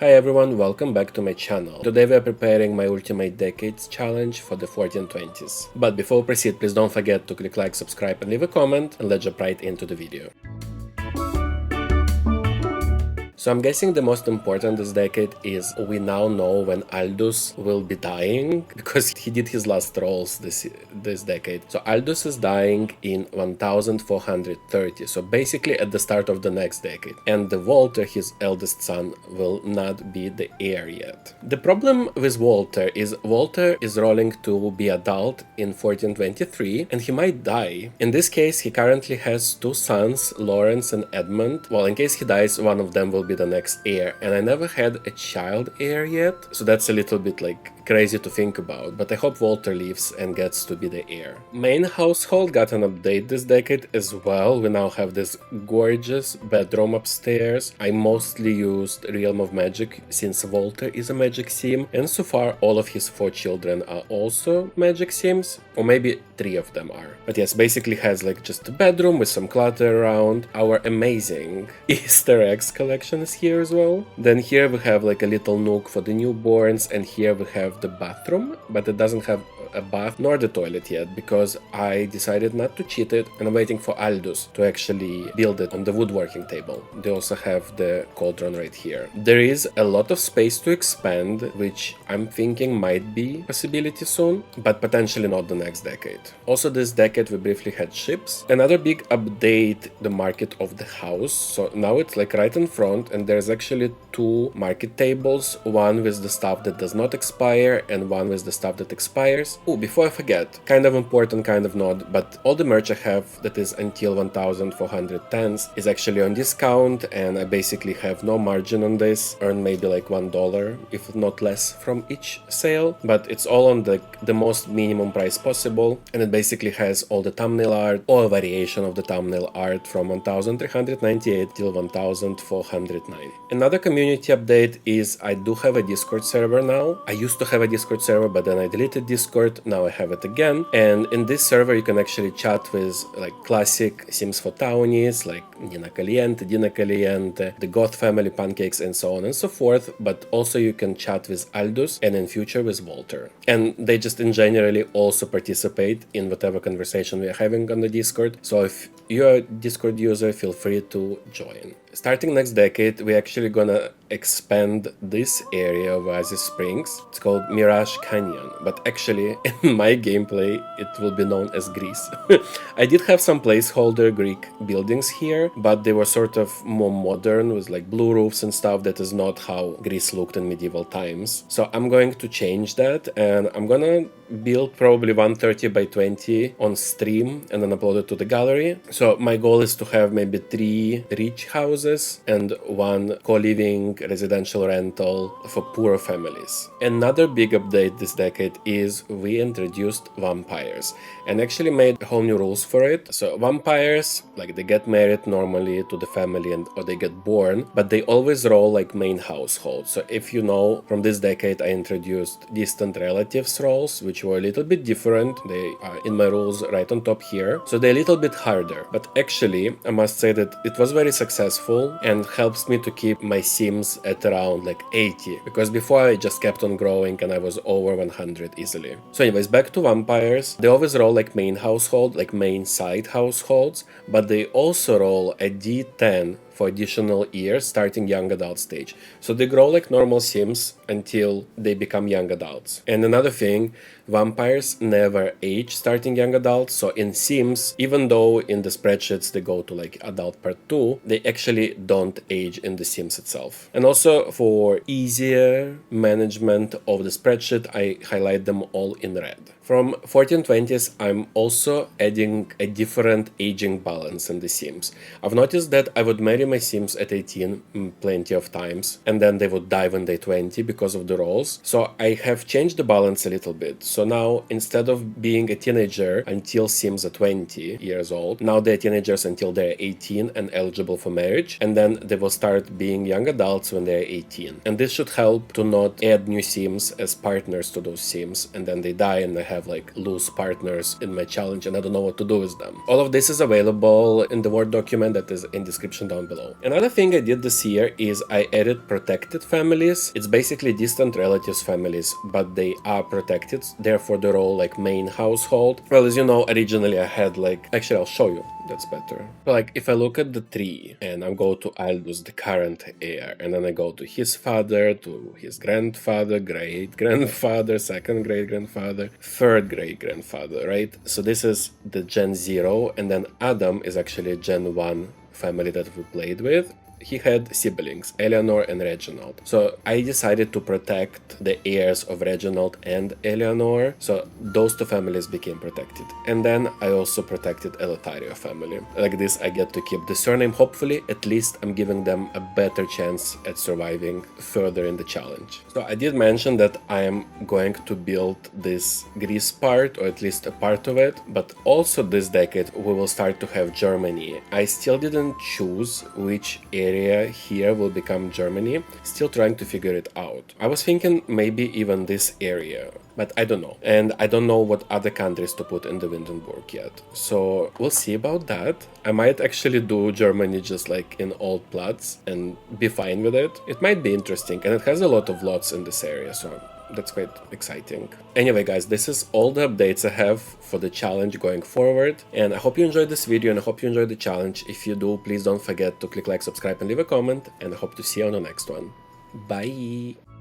Hi everyone, welcome back to my channel. Today we are preparing my Ultimate Decades challenge for the 1420s. But before we proceed, please don't forget to click like, subscribe and leave a comment, and let's jump right into the video. So I'm guessing the most important this decade is we now know when Aldos will be dying, because he did his last rolls this decade. So Aldos is dying in 1430, so basically at the start of the next decade. And the Walter, his eldest son, will not be the heir yet. The problem with Walter is rolling to be adult in 1423 and he might die. In this case, he currently has two sons, Lawrence and Edmund. Well, in case he dies, one of them will be the next heir, and I never had a child heir yet, so that's a little bit crazy to think about, but I hope Walter lives and gets to be the heir. Main household got an update this decade as well. We now have this gorgeous bedroom upstairs. I mostly used Realm of Magic since Walter is a magic sim, and so far all of his 4 children are also magic sims, or maybe 3 of them are. But yes, basically has just a bedroom with some clutter around. Our amazing Easter eggs collection is here as well. Then here we have a little nook for the newborns, and here we have the bathroom, but it doesn't have a bath nor the toilet yet because I decided not to cheat it, and I'm waiting for Aldos to actually build it on the woodworking table. They also have the cauldron right here. There is a lot of space to expand, which I'm thinking might be a possibility soon, but potentially not the next decade. Also this decade we briefly had ships. Another big update, the market of the house. So now it's right in front, and there's actually 2 market tables, one with the stuff that does not expire and one with the stuff that expires. Oh, before I forget, kind of important, kind of not, but all the merch I have that is until 1410 is actually on discount, and I basically have no margin on this, earn maybe $1, if not less, from each sale, but it's all on the most minimum price possible, and it basically has all the thumbnail art or variation of the thumbnail art from 1398 till 1409. Another community update is I do have a Discord server now. I used to have a Discord server, but then I deleted Discord. Now I have it again, and in this server you can actually chat with classic Sims for Townies like Nina Caliente, Dina Caliente, the Goth family, Pancakes, and so on and so forth, but also you can chat with Aldos and in future with Walter. And they just in generally also participate in whatever conversation we are having on the Discord, so if you're a Discord user, feel free to join. Starting next decade, we're actually gonna expand this area of Oasis Springs. It's called Mirage Canyon, but actually in my gameplay it will be known as Greece. I did have some placeholder Greek buildings here, but they were sort of more modern with blue roofs and stuff. That is not how Greece looked in medieval times. So I'm going to change that, and I'm gonna build probably 130 by 20 on stream and then upload it to the gallery. So my goal is to have maybe 3 rich houses and 1 co-living residential rental for poorer families. Another big update this decade is we introduced vampires and actually made whole new rules for it. So vampires, they get married normally to the family or they get born, but they always roll main household. So if you know, from this decade I introduced distant relatives roles, which were a little bit different. They are in my rules right on top here, so they're a little bit harder, but actually I must say that it was very successful and helps me to keep my sims at around 80, because before I just kept on growing and I was over 100 easily. So anyways, back to vampires. They always roll main household, main side households, but they also roll a D10 for additional years starting young adult stage. So they grow like normal sims until they become young adults. And another thing, vampires never age starting young adults. So in sims, even though in the spreadsheets they go to adult part 2, they actually don't age in the sims itself. And also for easier management of the spreadsheet, I highlight them all in red. From 1420s, I'm also adding a different aging balance in the sims. I've noticed that I would marry my sims at 18 plenty of times, and then they would die when they're 20 because of the roles. So I have changed the balance a little bit. So now, instead of being a teenager until sims are 20 years old, now they're teenagers until they're 18 and eligible for marriage, and then they will start being young adults when they're 18. And this should help to not add new sims as partners to those sims, and then they die and I have like loose partners in my challenge and I don't know what to do with them. All of this is available in the Word document that is in description down below. Another thing I did this year is I added protected families. It's basically distant relatives families, but they are protected, therefore they're all like main household. Well, as you know, originally I had like, actually I'll show you, that's better. So like if I look at the tree and I go to Aldos, the current heir, and then I go to his father, to his grandfather, great-grandfather, second great-grandfather, third great-grandfather, right? So this is the Gen 0, and then Adam is actually a Gen 1 family that we played with. He had siblings, Eleanor and Reginald. So I decided to protect the heirs of Reginald and Eleanor. So those two families became protected. And then I also protected a Lothario family. Like this, I get to keep the surname. Hopefully, at least I'm giving them a better chance at surviving further in the challenge. So I did mention that I am going to build this Greece part, or at least a part of it. But also this decade, we will start to have Germany. I still didn't choose which area here will become Germany, still trying to figure it out. I was thinking maybe even this area, but I don't know. And I don't know what other countries to put in the Windenburg yet. So we'll see about that. I might actually do Germany just like in old plots and be fine with it. It might be interesting, and it has a lot of lots in this area, so that's quite exciting. Anyway guys, this is all the updates I have for the challenge going forward, and I hope you enjoyed this video and I hope you enjoyed the challenge. If you do, please don't forget to click like, subscribe and leave a comment, and I hope to see you on the next one. Bye!